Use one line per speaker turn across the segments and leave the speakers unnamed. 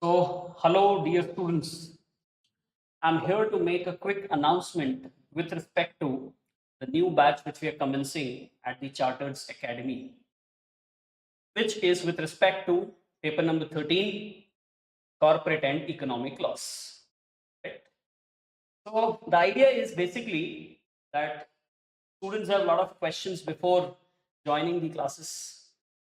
So, hello, dear students. I'm here to make a quick announcement with respect to the new batch which we are commencing at the Chartereds Academy, which is with respect to paper number 13, Corporate and Economic Laws. Right? So, the idea is basically that students have a lot of questions before joining the classes.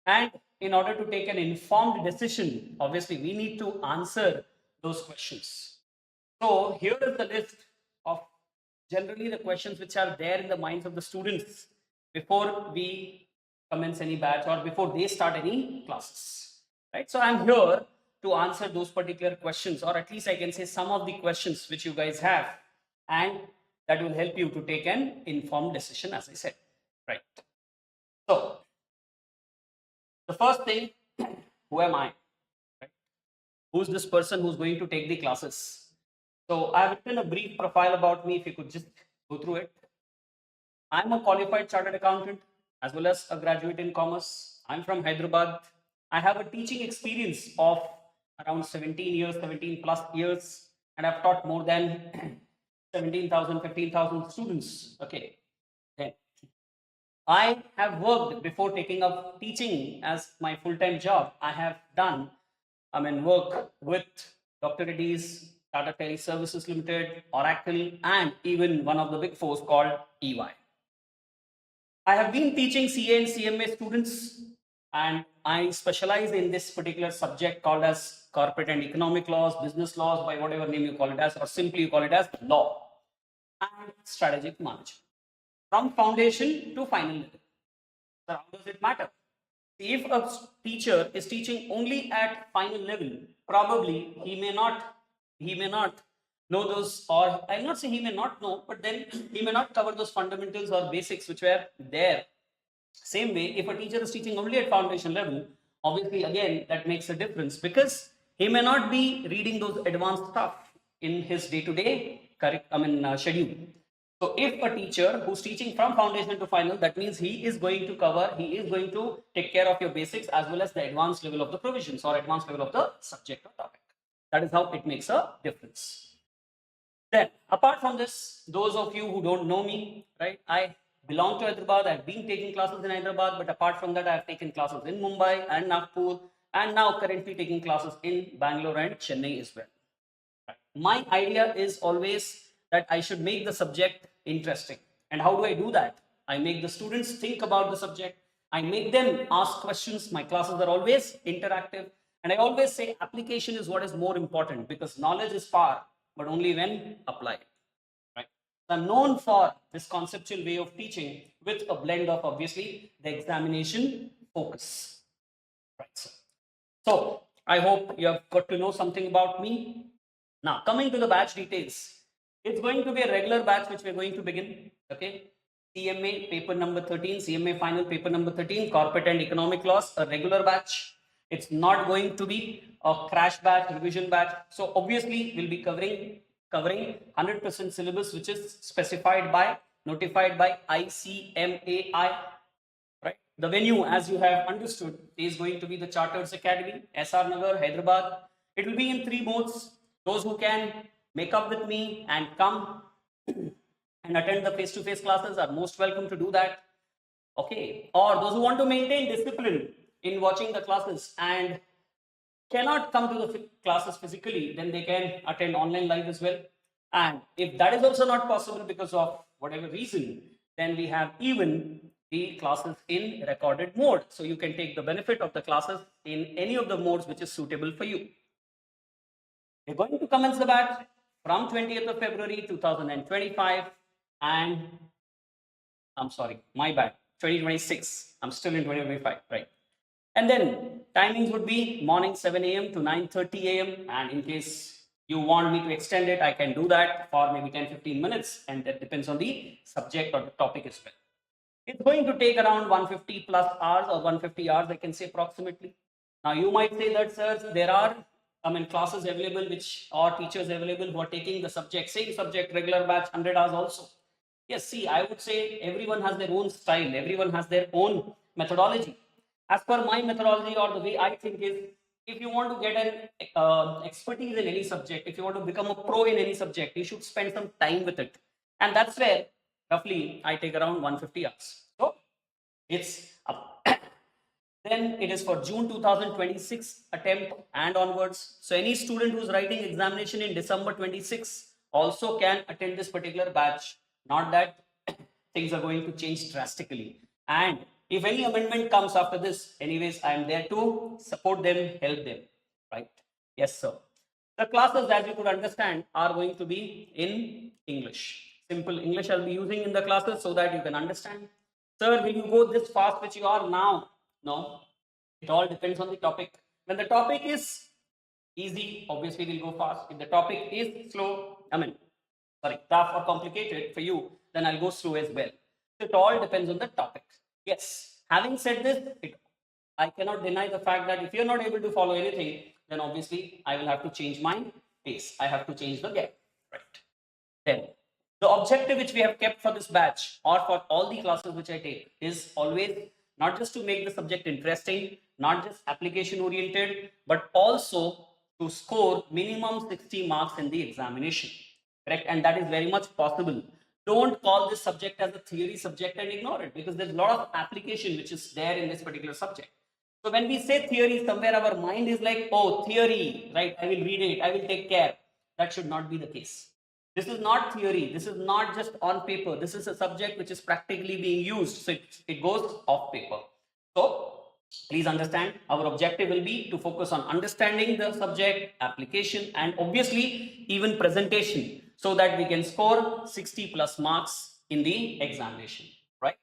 And in order to take an informed decision, obviously, we need to answer those questions. So here is the list of generally the questions which are there in the minds of the students before we commence any batch or before they start any classes. Right. So I'm here to answer those particular questions, or at least I can say some of the questions which you guys have, and that will help you to take an informed decision, as I said. Right. So the first thing, who am I? Right? Who's this person who's going to take the classes? So I've written a brief profile about me, if you could just go through it. I'm a qualified chartered accountant as well as a graduate in commerce. I'm from Hyderabad. I have a teaching experience of around 17 years, 17 plus years, and I've taught more than 17,000, 15,000 students. Okay. Then I have worked before taking up teaching as my full-time job. I have done, work with Doctoreds, Tata Tele Services Limited, Oracle, and even one of the big fours called EY. I have been teaching CA and CMA students, and I specialize in this particular subject called as corporate and economic laws, business laws, by whatever name you call it as, or simply you call it as law and strategic management. From foundation to final level. So how does it matter? If a teacher is teaching only at final level, probably he may not know those, or I'll not say he may not know, but then he may not cover those fundamentals or basics which were there. Same way, if a teacher is teaching only at foundation level, obviously again that makes a difference, because he may not be reading those advanced stuff in his day-to-day schedule. So if a teacher who's teaching from foundation to final, that means he is going to take care of your basics as well as the advanced level of the provisions or advanced level of the subject or topic. That is how it makes a difference. Then, apart from this, those of you who don't know me, right, I belong to Hyderabad. I've been taking classes in Hyderabad, but apart from that, I've taken classes in Mumbai and Nagpur, and now currently taking classes in Bangalore and Chennai as well. My idea is always that I should make the subject interesting. And how do I do that? I make the students think about the subject. I make them ask questions. My classes are always interactive. And I always say application is what is more important, because knowledge is power, but only when applied. Right? I'm known for this conceptual way of teaching with a blend of obviously the examination focus. Right. So I hope you have got to know something about me. Now, coming to the batch details, it's going to be a regular batch which we're going to begin. Okay. CMA paper number 13, CMA Final paper number 13, Corporate and Economic Laws, a regular batch. It's not going to be a crash batch, revision batch. So obviously, we'll be covering 100% syllabus, which is specified by, notified by ICMAI. Right. The venue, as you have understood, is going to be the Chartereds Academy, SR Nagar, Hyderabad. It will be in 3 modes. Those who can make up with me and come and attend the face-to-face classes are most welcome to do that. Okay. Or those who want to maintain discipline in watching the classes and cannot come to the classes physically, then they can attend online live as well. And if that is also not possible because of whatever reason, then we have even the classes in recorded mode. So you can take the benefit of the classes in any of the modes which is suitable for you. We're going to commence the batch from 20th of February 2025, and I'm sorry, my bad, 2026. I'm still in 2025, right? And then timings would be morning 7 a.m. to 9:30 a.m. And in case you want me to extend it, I can do that for maybe 10-15 minutes, and that depends on the subject or the topic as well. It's going to take around 150 plus hours or 150 hours, I can say approximately. Now you might say that, sir, there are classes available or teachers available who are taking the subject, same subject, regular batch, 100 hours also. Yes, see, I would say everyone has their own style, everyone has their own methodology. As per my methodology, or the way I think is, if you want to get an expertise in any subject, if you want to become a pro in any subject, you should spend some time with it. And that's where roughly I take around 150 hours. So it's up. Then it is for June 2026 attempt and onwards. So any student who's writing examination in December 26 also can attend this particular batch. Not that things are going to change drastically. And if any amendment comes after this, anyways, I am there to support them, help them, right? Yes, sir. The classes, as you could understand, are going to be in English. Simple English I'll be using in the classes so that you can understand. Sir, will you go this fast which you are now? No, it all depends on the topic. When the topic is easy, obviously we'll go fast. If the topic is slow, tough or complicated for you, then I'll go slow as well. So it all depends on the topic. Yes, having said this, I cannot deny the fact that if you're not able to follow anything, then obviously I will have to change my pace. I have to change the gap, right? Then the objective which we have kept for this batch or for all the classes which I take is always not just to make the subject interesting, not just application oriented, but also to score minimum 60 marks in the examination, correct? And that is very much possible. Don't call this subject as a theory subject and ignore it, because there's a lot of application which is there in this particular subject. So when we say theory, somewhere our mind is like, oh, theory, right? I will read it, I will take care. That should not be the case. This is not theory. This is not just on paper. This is a subject which is practically being used. So it goes off paper. So please understand, our objective will be to focus on understanding the subject, application, and obviously even presentation, so that we can score 60 plus marks in the examination, right?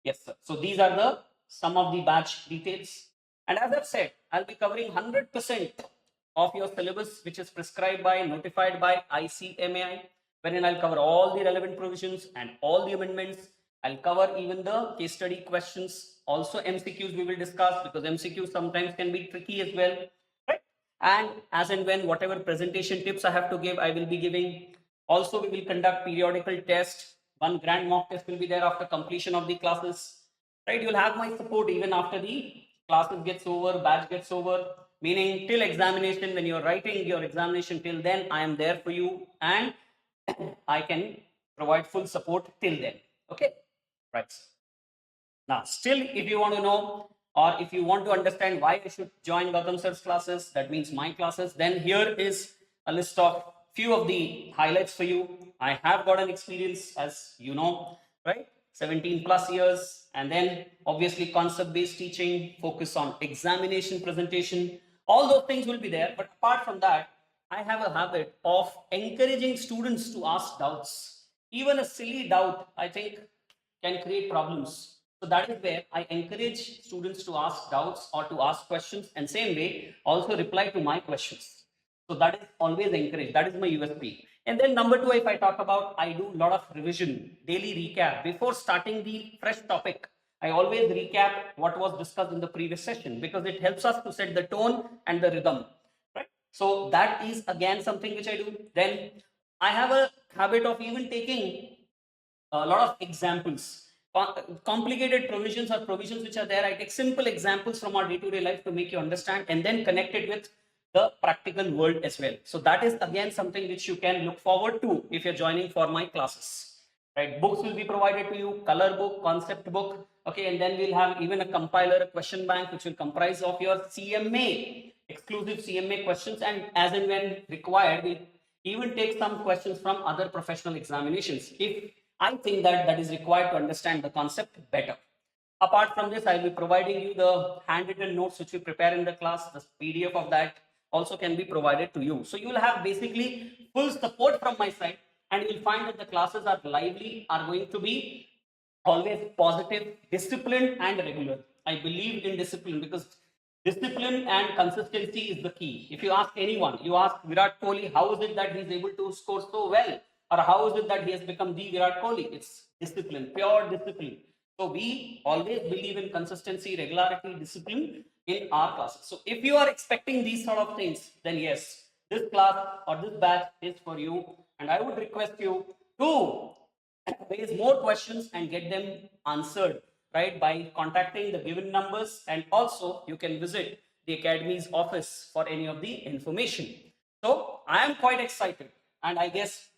Yes, sir. So these are the some of the batch details. And as I've said, I'll be covering 100% of your syllabus, which is prescribed by, notified by ICMAI, wherein I'll cover all the relevant provisions and all the amendments. I'll cover even the case study questions. Also MCQs we will discuss, because MCQs sometimes can be tricky as well, right? And as and when whatever presentation tips I have to give, I will be giving. Also, we will conduct periodical tests. One grand mock test will be there after completion of the classes, right? You'll have my support even after the classes gets over, batch gets over, meaning till examination. When you're writing your examination, till then I am there for you, and I can provide full support till then. Okay, right? Now, still, if you want to know, or if you want to understand why I should join Gautam sir's classes, that means my classes, then here is a list of few of the highlights for you. I have got an experience, as you know, right? 17 plus years, and then obviously concept based teaching, focus on examination presentation, all those things will be there. But apart from that, I have a habit of encouraging students to ask doubts. Even a silly doubt, I think, can create problems. So that is where I encourage students to ask doubts or to ask questions, and same way also reply to my questions. So that is always encouraged. That is my USP. And then number two, if I talk about, I do a lot of revision, daily recap. Before starting the fresh topic, I always recap what was discussed in the previous session, because it helps us to set the tone and the rhythm, right? So that is again something which I do. Then I have a habit of even taking a lot of examples. Complicated provisions or provisions which are there, I take simple examples from our day-to-day life to make you understand, and then connect it with the practical world as well. So that is again something which you can look forward to if you're joining for my classes, right? Books will be provided to you, color book, concept book, okay, and then we'll have even a compiler, a question bank, which will comprise of your CMA, exclusive CMA questions, and as and when required, we'll even take some questions from other professional examinations if I think that that is required to understand the concept better. Apart from this, I'll be providing you the handwritten notes which we prepare in the class. The PDF of that also can be provided to you. So you will have basically full support from my side, and you'll find that the classes are lively, are going to be always positive, disciplined, and regular. I believe in discipline, because discipline and consistency is the key. If you ask anyone, you ask Virat Kohli, how is it that he's able to score so well? Or how is it that he has become the Virat Kohli? It's discipline, pure discipline. So we always believe in consistency, regularity, discipline in our classes. So if you are expecting these sort of things, then yes, this class or this batch is for you. And I would request you to raise more questions and get them answered, right, by contacting the given numbers. And also you can visit the Academy's office for any of the information. So I am quite excited, and I guess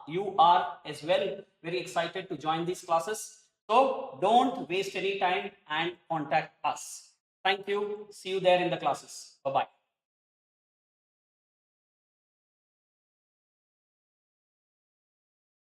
you are as well very excited to join these classes. So don't waste any time and contact us. Thank you. See you there in the classes. Bye-bye.